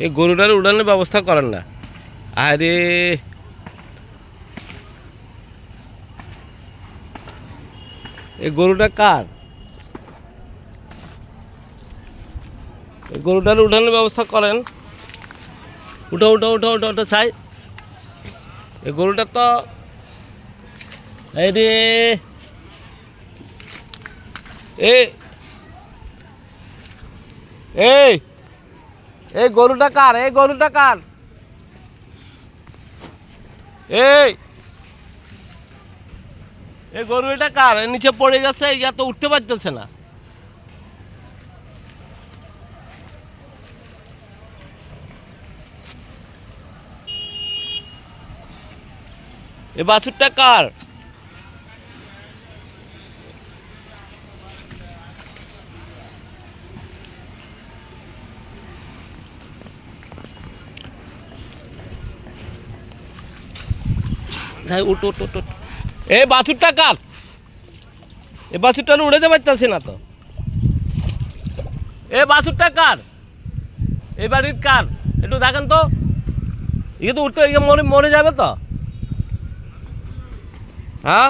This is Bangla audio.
এই গরুটার উড়ানোর ব্যবস্থা করেন না। আরে এই গরুটা কার? এই গরুটার উঠানোর ব্যবস্থা করেন। উঠো উঠো উঠো উঠো উঠো চাই। এই গরুটা তো এই রে এই এই এই গরুটা কার? এই গরুটা কার? এই এই গরু এটা কার? নিচে পড়ে গেছে, ইয়া তো উঠতে পারতেছে না। এই বাছুরটা কার? যাই উঠ উঠ উঠ উঠ। এই বাছুরটা কার? এই বাছুরটা উড়ে যেতে পারতেছে না তো। এই বাছুরটা কার? এই বাড়ির কার? একটু দেখেন তো। ইয়ে তো উঠতে মরে মরে যাবে তো। হ্যাঁ